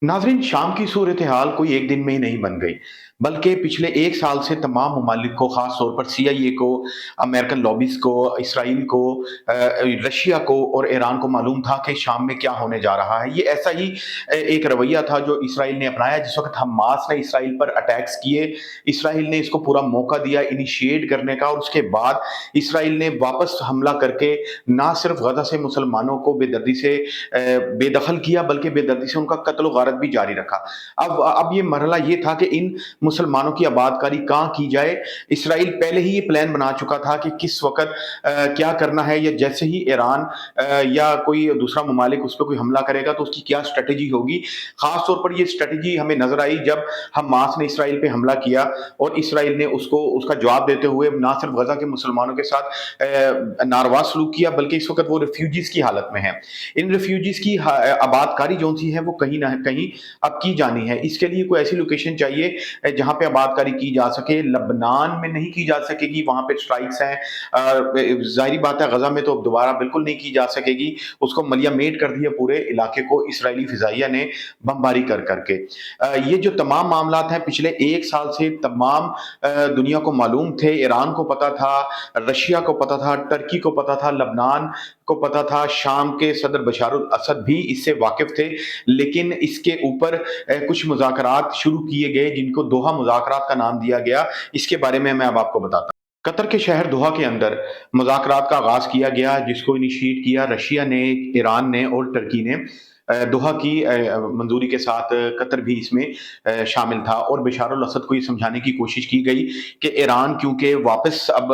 नाज़रीन, शाम की सूरत हाल कोई एक दिन में ही नहीं बन गई, बल्कि पिछले एक साल से तमाम ममालिक को, ख़ास तौर पर सीआईए को, अमेरिकन लॉबीज़ को, इसराइल को, रशिया को और ईरान को मालूम था कि शाम में क्या होने जा रहा है। ये ऐसा ही एक रवैया था जो इसराइल ने अपनाया जिस वक़्त हमास ने इसराइल पर अटैक्स किए। इसराइल ने इसको पूरा मौका दिया इनिशिएट करने का, और उसके बाद इसराइल ने वापस हमला करके ना सिर्फ़ गज़ा से मुसलमानों को बेदर्दी से बेदखल किया, बल्कि बेदर्दी से उनका कत्ल गारत भी जारी रखा। अब ये मरहला ये था कि इन मुसलमानों की आबादकारी कहाँ की जाए। इसराइल पहले ही ये प्लान बना चुका था कि किस वक़्त क्या करना है, या जैसे ही ईरान या कोई दूसरा ममालिक उस पे कोई हमला करेगा तो उसकी क्या स्ट्रैटेजी होगी। ख़ास तौर पर ये स्ट्रैटेजी हमें नज़र आई जब हमास ने इसराइल पे हमला किया और इसराइल ने उसको उसका जवाब देते हुए ना सिर्फ़ गज़ा के मुसलमानों के साथ नारवा सलूक किया, बल्कि इस वक़्त वो रिफ्यूजीज़ की हालत में हैं। इन रिफ्यूजीज़ की आबादकारी जो-सी है वो कहीं न कहीं अब की जानी है। इसके लिए कोई ऐसी लोकेशन चाहिए जहाँ पे आबादकारी की जा सके। लबनान में नहीं की जा सकेगी, वहाँ पे स्ट्राइक्स हैं। ज़ाहिर-सी बात है, गज़ा में तो अब दोबारा बिल्कुल नहीं की जा सकेगी। उसको मलिया-मेट कर दिया पूरे इलाके को इज़राइली फ़िज़ाइया ने बमबारी कर के। ये जो तमाम मामलात हैं पिछले 1 साल से तमाम दुनिया को मालूम थे। ईरान को पता था, रशिया को पता था, टर्की को पता था, लबनान को पता था, शाम के सदर बशार अल असद भी इससे वाकिफ थे। लेकिन इसके ऊपर कुछ मुज़ाकरात शुरू किए गए जिनको दोहा मुज़ाकरात का नाम दिया गया। इसके बारे में मैं अब आपको बताता हूँ। कतर के शहर दोहा के अंदर मुज़ाकरात का आगाज़ किया गया, जिसको इनिशिएट किया रशिया ने, ईरान ने और टर्की ने। दोहा की मंजूरी के साथ कतर भी इसमें शामिल था, और बशार अल असद को ये समझाने की कोशिश की गई कि ईरान क्योंकि वापस अब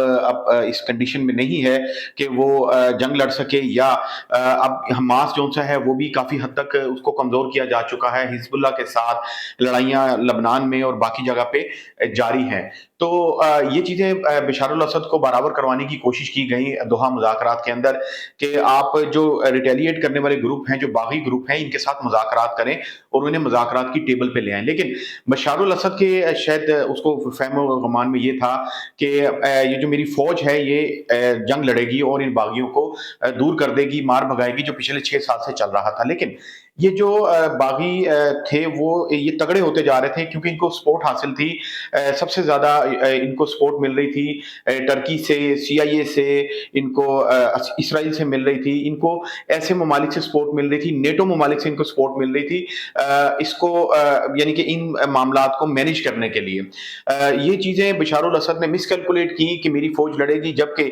इस कंडीशन में नहीं है कि वो जंग लड़ सके, या अब हमास जो सा है वो भी काफ़ी हद तक उसको कमज़ोर किया जा चुका है। हिज़्बुल्लाह के साथ लड़ाइयाँ लबनान में और बाकी जगह पे जारी हैं। तो ये चीज़ें बशार अल असद को बराबर करवाने की कोशिश की गई दोहा मुज़ाकरात के अंदर, कि आप जो रिटेलिएट करने वाले ग्रुप हैं, जो बागी ग्रुप हैं, इनके साथ मुज़ाकरात करें और उन्हें मुज़ाकरात की टेबल पे ले आएँ। लेकिन बशार अल असद के शायद उसको फ़हम-ओ-गुमान में ये था कि ये जो मेरी फ़ौज है ये जंग लड़ेगी और इन बागियों को दूर कर देगी, मार भगाएगी, जो पिछले 6 साल से चल रहा था। लेकिन ये जो बागी थे वो ये तगड़े होते जा रहे थे, क्योंकि इनको सपोर्ट हासिल थी। सबसे ज़्यादा इनको सपोर्ट मिल रही थी टर्की से, सीआईए से, इनको इसराइल से मिल रही थी, इनको ऐसे ममालिक से सपोर्ट मिल रही थी, नेटो ममालिक से इनको सपोर्ट मिल रही थी इसको यानी कि इन मामलात को मैनेज करने के लिए। ये चीज़ें बशार अल असद ने मिसकैलकुलेट की कि मेरी फ़ौज लड़ेगी, जबकि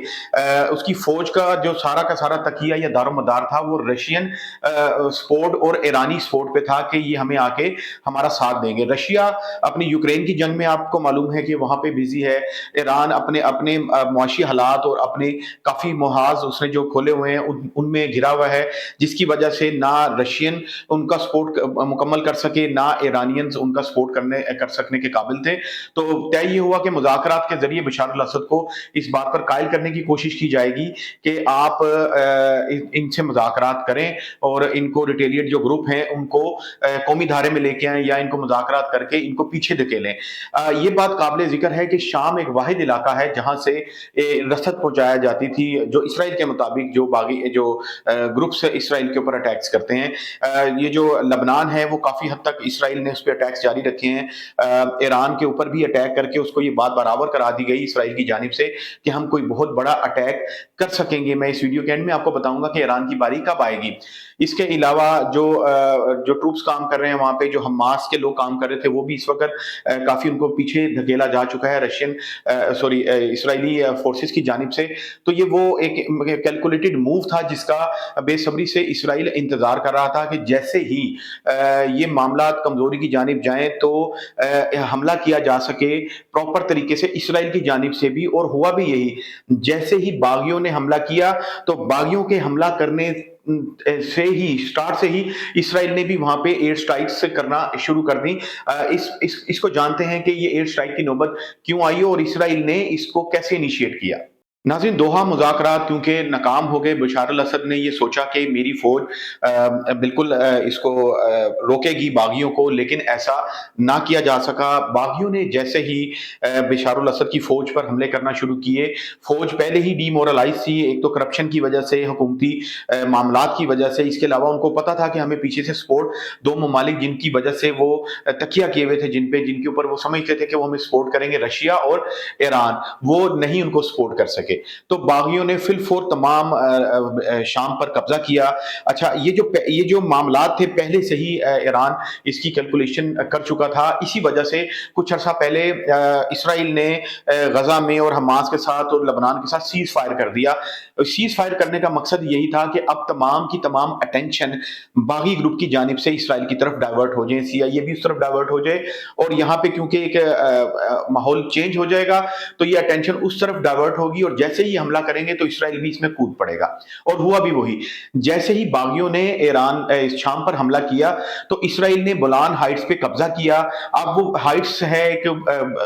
उसकी फ़ौज का जो सारा का सारा तकिया या दारोमदार था वो रशियन सपोर्ट और ईरानी सपोर्ट पे था कि ये हमें आके हमारा साथ देंगे। रशिया अपनी यूक्रेन की जंग में आपको मालूम है कि वहाँ पे बिज़ी है। ईरान अपने अपने मुआशी हालात और अपने काफ़ी मुहाज़ उसने जो खोले हुए हैं उनमें घिरा हुआ है, जिसकी वजह से ना रशियन उनका सपोर्ट मुकम्मल कर सके, ना ईरानियंस उनका सपोर्ट कर सकने के काबिल थे। तो तय ये हुआ कि मुज़ाकरात के ज़रिए बशार अल असद को इस बात पर कायल करने की कोशिश की जाएगी कि आप इनसे मुज़ाकरात करें और इनको रिटेलिएट जो ग्रुप हैं उनको कौमी धारे में लेके आएँ, या इनको मुज़ाकरात करके इनको पीछे धकेलें। ये बात काबिल ज़िक्र है कि शाम एक वाहिद इलाका है जहाँ से रसद पहुँचाया जाती थी, जो इसराइल के मुताबिक जो बागी जो ग्रुप्स इसराइल के ऊपर अटैक्स करते हैं। ये जो लबनान है वो काफ़ी हद तक इसराइल ने उस पे अटैक्स जारी रखे हैं। ईरान के ऊपर भी अटैक करके उसको ये बात बराबर करा दी गई इसराइल की जानिब से कि हम कोई बहुत बड़ा अटैक कर सकेंगे। मैं इस वीडियो के एंड में आपको बताऊँगा कि ईरान की बारी कब आएगी। इसके अलावा जो ट्रूप्स काम कर रहे हैं वहाँ पे, जो हमास के लोग काम कर रहे थे, वो भी इस वक़्त काफ़ी उनको पीछे धकेला जा चुका है इसराइली फ़ोर्सेस की जानिब से। तो ये वो एक कैलकुलेटेड मूव था जिसका बेसब्री से इसराइल इंतज़ार कर रहा था कि जैसे ही ये मामलात कमज़ोरी की जानिब जाएँ तो हमला किया जा सके प्रॉपर तरीके से इसराइल की जानिब से भी, और हुआ भी यही। जैसे ही बागियों ने हमला किया तो बागियों के हमला करने से ही स्टार्ट से ही इसराइल ने भी वहां पे एयर स्ट्राइक्स करना शुरू कर दी। इसको जानते हैं कि ये एयर स्ट्राइक की नौबत क्यों आई और इसराइल ने इसको कैसे इनिशिएट किया। नाज़रीन, दोहा मुज़ाकरात क्योंकि नाकाम हो गए, बशार अल-असद ने ये सोचा कि मेरी फ़ौज बिल्कुल इसको रोकेगी बागियों को, लेकिन ऐसा ना किया जा सका। बागियों ने जैसे ही बशार अल-असद की फ़ौज पर हमले करना शुरू किए, फ़ौज पहले ही डिमोरलाइज़ थी, एक तो करप्शन की वजह से, हुकूमती मामलात की वजह से, इसके अलावा उनको पता था कि हमें पीछे से सपोर्ट 2 ममालिक जिनकी वजह से वो तकिया किए हुए थे जिनके ऊपर वो समझते थे कि वो हमें सपोर्ट करेंगे, रशिया और ईरान, वो नहीं उनको सपोर्ट कर सके। तो बागियों ने फिलफोर तमाम शाम पर कब्जा किया। अच्छा, ये जो मामलात थे पहले से ही ईरान इसकी कैलकुलेशन कर चुका था। इसी वजह से कुछ अरसा पहले इसराइल ने गजा में और हमास के साथ और लबनान के साथ सीज फायर कर दिया। सीज फायर करने का मकसद यही था कि अब तमाम की तमाम अटेंशन बागी ग्रुप की जानिब से इसराइल की तरफ डाइवर्ट हो जाए, सीआईए भी उस तरफ डाइवर्ट हो जाए, और यहाँ पे क्योंकि एक माहौल चेंज हो जाएगा, तो ये अटेंशन उस तरफ डाइवर्ट होगी, और जैसे ही हमला करेंगे तो इसराइल भी इसमें कूद पड़ेगा। और हुआ भी वही। जैसे ही बागियों ने शाम पर हमला किया, तो इसराइल ने गोलान हाइट्स पे कब्जा किया। अब वो हाइट्स है एक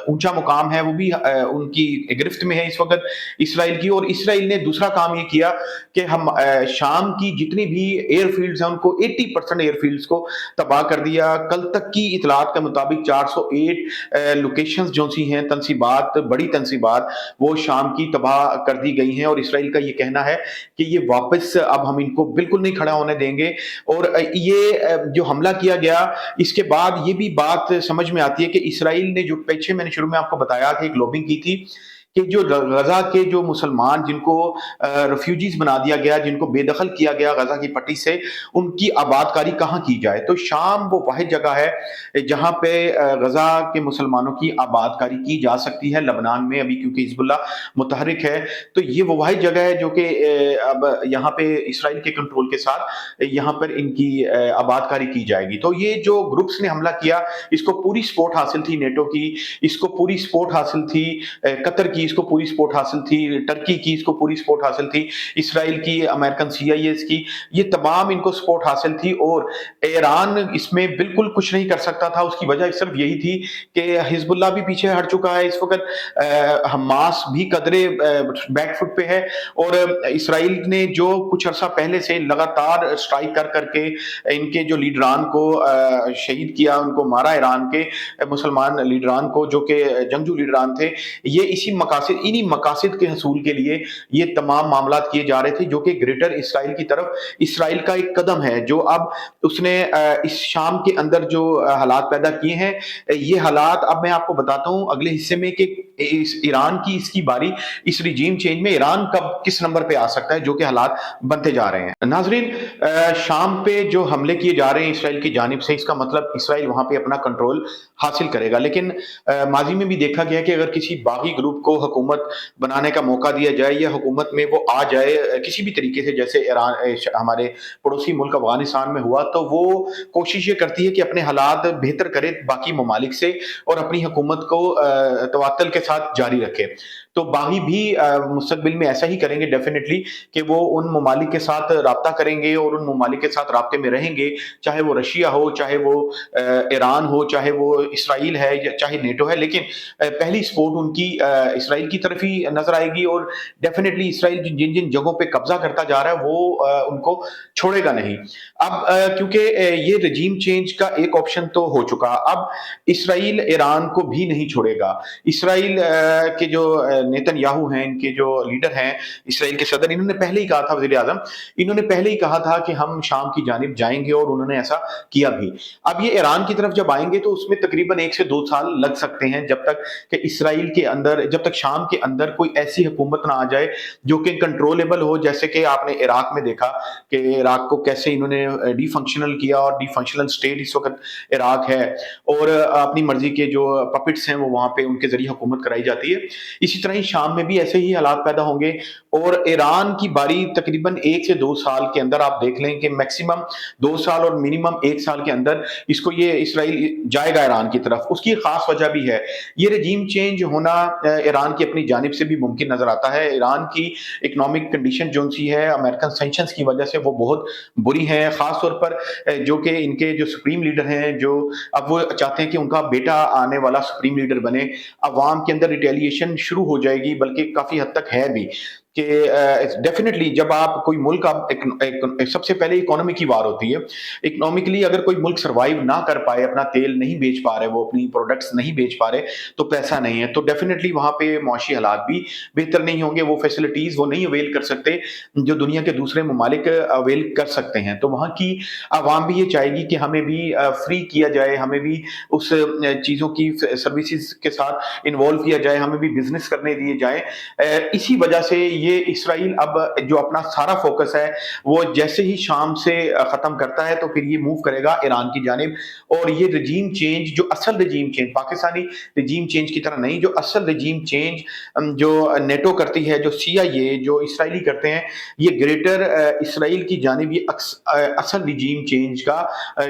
ऊंचा मुकाम है, वो भी उनकी गिरफ्त में है इस वक्त इसराइल की। और इसराइल ने दूसरा काम ये किया कि हम शाम की जितनी भी एयरफील्ड्स हैं उनको 80% एयरफील्ड्स को तबाह कर दिया। कल तक की इतलात के मुताबिक 408 लोकेशंस जो सी हैं, तनसीबात, बड़ी तनसीबात, वो शाम की तबाह कर दी गई हैं। और इसराइल का ये कहना है कि ये वापस अब हम इनको बिल्कुल नहीं खड़ा होने देंगे। और ये जो हमला किया गया, इसके बाद ये भी बात समझ में आती है कि इसराइल ने जो पीछे मैंने शुरू में आपको बताया कि एक लॉबिंग की थी कि जो गजा के जो मुसलमान जिनको रेफ्यूजीज बना दिया गया, जिनको बेदखल किया गया गजा की पट्टी से, उनकी आबादकारी कहाँ की जाए। तो शाम वो वाहिद जगह है जहाँ पे गजा के मुसलमानों की आबादकारी की जा सकती है लबनान में अभी, क्योंकि हिजबुल्लाह मुतहरिक है। तो ये वो वाहिद जगह है जो कि अब यहाँ पे इसराइल के कंट्रोल के साथ यहाँ पर इनकी आबादकारी की जाएगी। तो ये जो ग्रुप्स ने हमला किया, इसको पूरी सपोर्ट हासिल थी नेटो की, इसको पूरी सपोर्ट हासिल थी कतर की, इसको पूरी सपोर्ट हासिल थी टर्की की, इसको पूरी सपोर्ट हासिल थी इसराइल की, अमेरिकन सीआईएस की, ये तमाम इनको सपोर्ट हासिल थी। और ईरान इसमें बिल्कुल कुछ नहीं कर सकता था। उसकी वजह सिर्फ यही थी कि हिजबुल्लाह भी पीछे हट चुका है इस वक्त, हमास भी कदरे बैकफुट पे है, और इसराइल ने जो कुछ अरसा पहले से लगातार स्ट्राइक कर करके इनके जो लीडरान को शहीद किया, उनको मारा, ईरान के मुसलमान लीडरान को जो कि जंगजू लीडरान थे, ये इन्हीं मकासद के हसूल के लिए ये तमाम मामला किए जा रहे थे, जो कि ग्रेटर इसराइल की तरफ इसराइल का एक कदम है, जो अब उसने इस शाम के अंदर जो हालात पैदा किए हैं। ये हालात अब मैं आपको बताता हूं अगले हिस्से में कि इस ईरान की इसकी बारी, इस रिजीम चेंज में ईरान कब किस नंबर पे आ सकता है, जो कि हालात बनते जा रहे हैं। नाजरीन, शाम पे जो हमले किए जा रहे हैं इसराइल की जानिब से, इसका मतलब इसराइल वहां पे अपना कंट्रोल हासिल करेगा। लेकिन माजी में भी देखा गया कि अगर किसी बागी ग्रुप को हुकूमत बनाने का मौका दिया जाए या हुकूमत में वो आ जाए किसी भी तरीके से, जैसे ईरान हमारे पड़ोसी मुल्क अफगानिस्तान में हुआ, तो वो कोशिश ये करती है कि अपने हालात बेहतर करे बाकी ममालिक से और अपनी हुकूमत को तवातल के साथ जारी रखे। तो बागी भी मुस्तकबिल में ऐसा ही करेंगे डेफिनेटली, कि वो उन ममालिक के साथ राब्ता करेंगे और उन ममालिक के साथ राब्ते में रहेंगे, चाहे वो रशिया हो, चाहे वो ईरान हो, चाहे वो इसराइल है, या चाहे नेटो है। लेकिन पहली सपोर्ट उनकी इसराइल की तरफ ही नजर आएगी, और डेफिनेटली इसराइल जिन जिन जगहों पे कब्जा करता जा रहा है वो उनको छोड़ेगा नहीं। अब क्योंकि ये रजीम चेंज का एक ऑप्शन तो हो चुका, अब इसराइल ईरान को भी नहीं छोड़ेगा। इसराइल के जो नेतन्याहू हैं, इनके जो लीडर हैं, इसराइल के सदर, इन्होंने पहले ही कहा था, वजीर आजम, इन्होंने पहले ही कहा था कि हम शाम की जानिब जाएंगे, और उन्होंने ऐसा किया भी। अब ये ईरान की तरफ जब आएंगे तो उसमें तकरीबन 1 से 2 साल लग सकते हैं, जब तक कि इसराइल के अंदर, जब तक शाम के अंदर कोई ऐसी हुकूमत ना आ जाए जो कि कंट्रोलेबल हो। जैसे कि आपने इराक में देखा कि इराक को कैसे इन्होंने डिफंक्शनल किया, और डिफंक्शनल स्टेट इस वक्त इराक है, और अपनी मर्जी के जो पपिट्स हैं वो वहां पे उनके जरिए हुकूमत कराई जाती है। इसी तरह ही शाम में भी ऐसे ही हालात पैदा होंगे, और ईरान की बारी तकरीबन 1 से 2 साल के अंदर, आप देख लें कि मैक्सिमम 2 साल और मिनिमम 1 साल के अंदर इसको ये इसराइल जाएगा ईरान की तरफ। उसकी खास वजह भी है, ये रजीम चेंज होना ईरान की अपनी जानिब से भी मुमकिन नजर आता है। ईरान की इकोनॉमिक कंडीशन जो सी है अमेरिकन सैंक्शंस की वजह से वो बहुत बुरी है, खास तौर पर जो कि इनके जो सुप्रीम लीडर हैं, जो अब वो चाहते हैं कि उनका बेटा आने वाला सुप्रीम लीडर बने। अवाम के अंदर रिटेलिएशन शुरू हो جائے گی، بلکہ کافی حد تک ہے بھی کہ ڈیفینیٹلی جب آپ کوئی ملک آپ سب سے پہلے اکانومی کی وار ہوتی ہے۔ اکنامکلی اگر کوئی ملک سروائیو نہ کر پائے، اپنا تیل نہیں بیچ پا رہے، وہ اپنی پروڈکٹس نہیں بیچ پا رہے، تو پیسہ نہیں ہے، تو ڈیفینیٹلی وہاں پہ معاشی حالات بھی بہتر نہیں ہوں گے، وہ فیسلٹیز وہ نہیں اویل کر سکتے جو دنیا کے دوسرے ممالک اویل کر سکتے ہیں۔ تو وہاں کی عوام بھی یہ چاہے گی کہ ہمیں بھی فری کیا جائے، ہمیں بھی اس چیزوں کی سروسز کے ساتھ انوالو کیا جائے، ہمیں بھی بزنس کرنے دیے جائیں۔ اسی وجہ سے یہ اسرائیل اب جو اپنا سارا فوکس ہے وہ جیسے ہی شام سے ختم کرتا ہے تو پھر یہ موو کرے گا ایران کی جانب، اور یہ رجیم چینج جو اصل regime change Pakistani regime change کی طرح نہیں، جو اصل رجیم چینج جو نیٹو کرتی ہے، جو سی آئی اے جو اسرائیلی کرتے ہیں، یہ گریٹر اسرائیل کی جانب یہ اصل رجیم چینج کا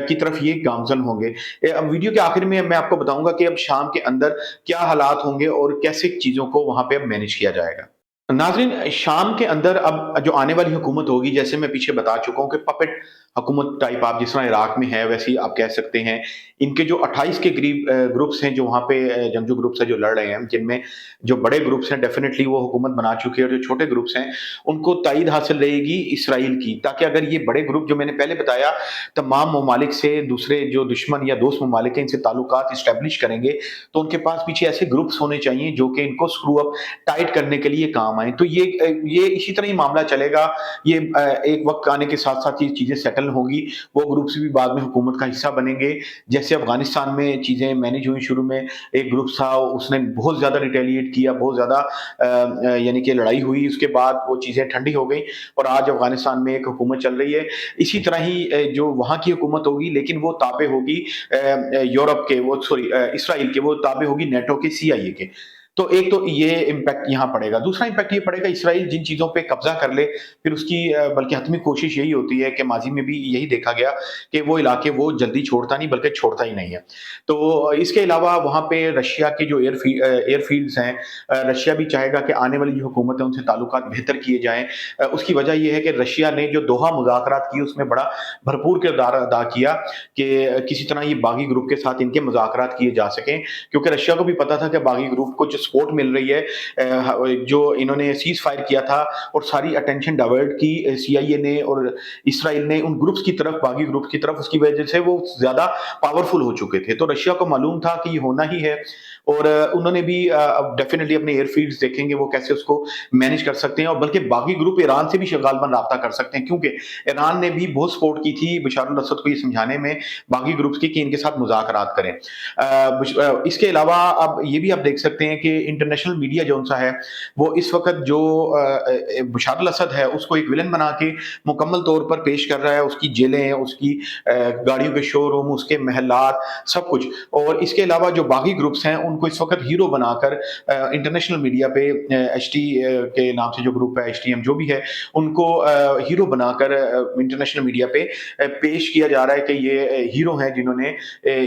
کی طرف یہ گامزن ہوں گے۔ ویڈیو کے آخر میں آپ کو بتاؤں گا کہ اب شام کے اندر کیا حالات ہوں گے اور کیسے چیزوں کو وہاں پہ اب مینج کیا جائے گا۔ ناظرین، شام کے اندر اب جو آنے والی حکومت ہوگی، جیسے میں پیچھے بتا چکا ہوں کہ پپٹ حکومت ٹائپ آپ جس طرح عراق میں ہے ویسے ہی آپ کہہ سکتے ہیں۔ ان کے جو 28 کے قریب گروپس ہیں جو وہاں پہ جنگجو گروپس ہیں جو لڑ رہے ہیں، جن میں جو بڑے گروپس ہیں ڈیفینیٹلی وہ حکومت بنا چکے ہیں، اور جو چھوٹے گروپس ہیں ان کو تائید حاصل رہے گی اسرائیل کی، تاکہ اگر یہ بڑے گروپ جو میں نے پہلے بتایا تمام ممالک سے، دوسرے جو دشمن یا دوست ممالک ہیں ان سے تعلقات اسٹیبلش کریں گے، تو ان کے پاس پیچھے ایسے گروپس ہونے چاہیے جو کہ ان کو سکرو اپ ٹائٹ کرنے کے لیے کام آئیں۔ تو یہ اسی طرح ہی معاملہ چلے گا، یہ ایک وقت آنے کے ساتھ ساتھ یہ چیزیں سیٹل ہوں گی، وہ گروپس بھی بعد میں حکومت کا حصہ بنیں گے۔ جیسے افغانستان میں چیزیں مینج ہوئی، شروع میں ایک گروپ تھا، اس نے بہت زیادہ ریٹیلیٹ کیا، بہت زیادہ یعنی کہ لڑائی ہوئی، اس کے بعد وہ چیزیں ٹھنڈی ہو گئی اور آج افغانستان میں ایک حکومت چل رہی ہے۔ اسی طرح ہی جو وہاں کی حکومت ہوگی، لیکن وہ تابع ہوگی یورپ کے، وہ سوری اسرائیل کے، وہ تابع ہوگی نیٹو کے، سی آئی اے کے۔ تو ایک تو یہ امپیکٹ یہاں پڑے گا، دوسرا امپیکٹ یہ پڑے گا اسرائیل جن چیزوں پہ قبضہ کر لے، پھر اس کی بلکہ حتمی کوشش یہی ہوتی ہے کہ ماضی میں بھی یہی دیکھا گیا کہ وہ علاقے وہ جلدی چھوڑتا نہیں بلکہ چھوڑتا ہی نہیں ہے۔ تو اس کے علاوہ وہاں پہ رشیا کے جو ایئر فیلڈز ہیں، رشیا بھی چاہے گا کہ آنے والی جو حکومت ہے ان سے تعلقات بہتر کیے جائیں۔ اس کی وجہ یہ ہے کہ رشیا نے جو دوحہ مذاکرات کی اس میں بڑا بھرپور کردار ادا کیا کہ کسی طرح یہ باغی گروپ کے ساتھ ان کے مذاکرات کیے جا سکیں، کیونکہ رشیا کو بھی پتا تھا کہ باغی گروپ کو جو سپورٹ مل رہی ہے، جو انہوں نے سیز فائر کیا تھا اور ساری اٹینشن ڈائیورٹ کی سی آئی اے نے اور اسرائیل نے ان گروپس کی طرف، باغی گروپ کی طرف، اس کی وجہ سے وہ زیادہ پاورفل ہو چکے تھے۔ تو رشیا کو معلوم تھا کہ یہ ہونا ہی ہے، اور انہوں نے بھی ڈیفینیٹلی اپنے ایئر فیلڈز دیکھیں گے وہ کیسے اس کو مینج کر سکتے ہیں، اور بلکہ باغی گروپ ایران سے بھی غالباً رابطہ کر سکتے ہیں، کیونکہ ایران نے بھی بہت سپورٹ کی تھی بشار الاسد کو یہ سمجھانے میں باغی گروپس کی کہ ان کے ساتھ مذاکرات کریں۔ اس کے علاوہ اب یہ بھی آپ دیکھ سکتے ہیں کہ انٹرنیشنل میڈیا جو سا ہے وہ اس وقت جو بشار الاسد ہے اس کو ایک ولن بنا کے مکمل طور پر پیش کر رہا ہے، اس کی جیلیں، اس کی گاڑیوں کے شو روم، اس کے محلات، سب کچھ۔ اور اس کے علاوہ جو باغی گروپس ہیں ان کو اس وقت ہیرو بنا کر انٹرنیشنل میڈیا پہ ایچ ٹی کے نام سے جو گروپ ہے، ایچ ٹی ایم جو بھی ہے، ان کو ہیرو بنا کر انٹرنیشنل میڈیا پہ پیش کیا جا رہا ہے کہ یہ ہیرو ہیں جنہوں نے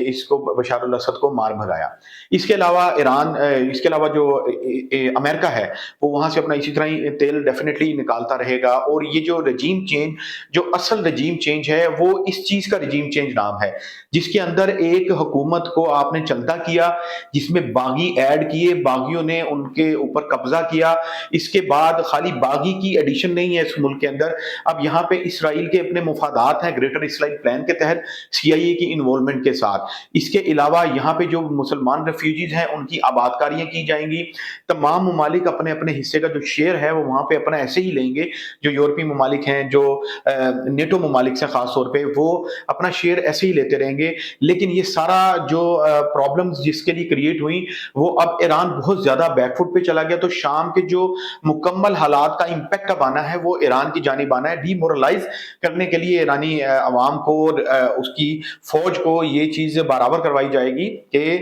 اس کو بشار الاسد کو مار بھگایا۔ اس کے علاوہ ایران، اس کے علاوہ جو امریکہ ہے وہ وہاں سے اپنا اسی طرح ہی تیل ڈیفینیٹلی نکالتا رہے گا، اور یہ جو رجیم چینج، جو اصل رجیم چینج ہے وہ اس چیز کا رجیم چینج نام ہے، جس کے اندر ایک حکومت کو آپ نے چلتا کیا، جس میں باغی ایڈ کیے، باغیوں نے ان کے اوپر قبضہ کیا۔ اس کے بعد خالی باغی کی ایڈیشن نہیں ہے اس ملک کے اندر، اب یہاں پہ اسرائیل کے اپنے مفادات ہیں گریٹر اسرائیل پلان کے تحت سی آئی اے کی انوالومنٹ کے ساتھ۔ اس کے علاوہ یہاں پہ جو مسلمان ریفیوجیز ہیں ان کی آباد کاریاں کی جائیں گی، تمام ممالک اپنے اپنے حصے کا جو شیئر ہے وہ وہاں پہ اپنا ایسے ہی لیں گے، جو یورپی ممالک ہیں، جو نیٹو ممالک سے خاص طور پہ، وہ اپنا شیئر ایسے ہی لیتے رہیں گے۔ لیکن یہ سارا جو پرابلمز جس کے لیے کریٹ ہوئی، وہ اب ایران بہت زیادہ بیک فٹ پہ چلا گیا، تو شام کے جو مکمل حالات کا امپیکٹ اب آنا ہے وہ ایران کی جانب آنا ہے۔ ڈی مورلائز کرنے کے لیے ایرانی عوام کو اور اس کی فوج کو یہ چیز برابر کروائی جائے گی کہ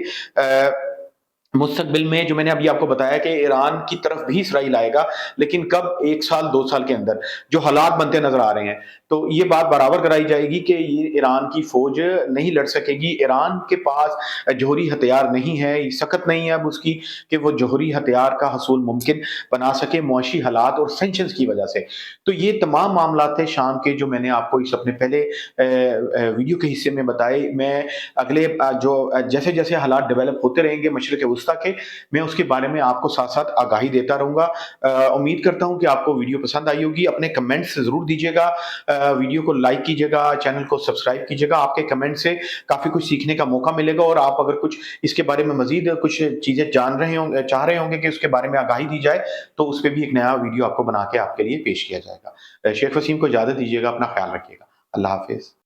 مستقبل میں، جو میں نے ابھی آپ کو بتایا کہ ایران کی طرف بھی اسرائیل آئے گا، لیکن کب؟ 1 سال 2 سال کے اندر جو حالات بنتے نظر آ رہے ہیں۔ تو یہ بات برابر کرائی جائے گی کہ یہ ایران کی فوج نہیں لڑ سکے گی، ایران کے پاس جوہری ہتھیار نہیں ہے، سخت نہیں ہے اب اس کی کہ وہ جوہری ہتھیار کا حصول ممکن بنا سکے معاشی حالات اور سینکشنز کی وجہ سے۔ تو یہ تمام معاملات تھے شام کے جو میں نے آپ کو اس اپنے پہلے ویڈیو کے حصے میں بتائے۔ میں اگلے جو جیسے جیسے حالات ڈیولپ ہوتے رہیں گے مشرق وسطیٰ کے، میں اس کے بارے میں آپ کو ساتھ ساتھ آگاہی دیتا رہوں گا۔ امید کرتا ہوں کہ آپ کو ویڈیو پسند آئی ہوگی، اپنے کمنٹس ضرور دیجیے گا، ویڈیو کو لائک کیجیے گا، چینل کو سبسکرائب کیجیے گا۔ آپ کے کمنٹ سے کافی کچھ سیکھنے کا موقع ملے گا، اور آپ اگر کچھ اس کے بارے میں مزید کچھ چیزیں جان رہے ہوں چاہ رہے ہوں گے کہ اس کے بارے میں آگاہی دی جائے، تو اس پہ بھی ایک نیا ویڈیو آپ کو بنا کے آپ کے لیے پیش کیا جائے گا۔ شیخ وسیم کو اجازت دیجیے گا، اپنا خیال رکھیے گا۔ اللہ حافظ۔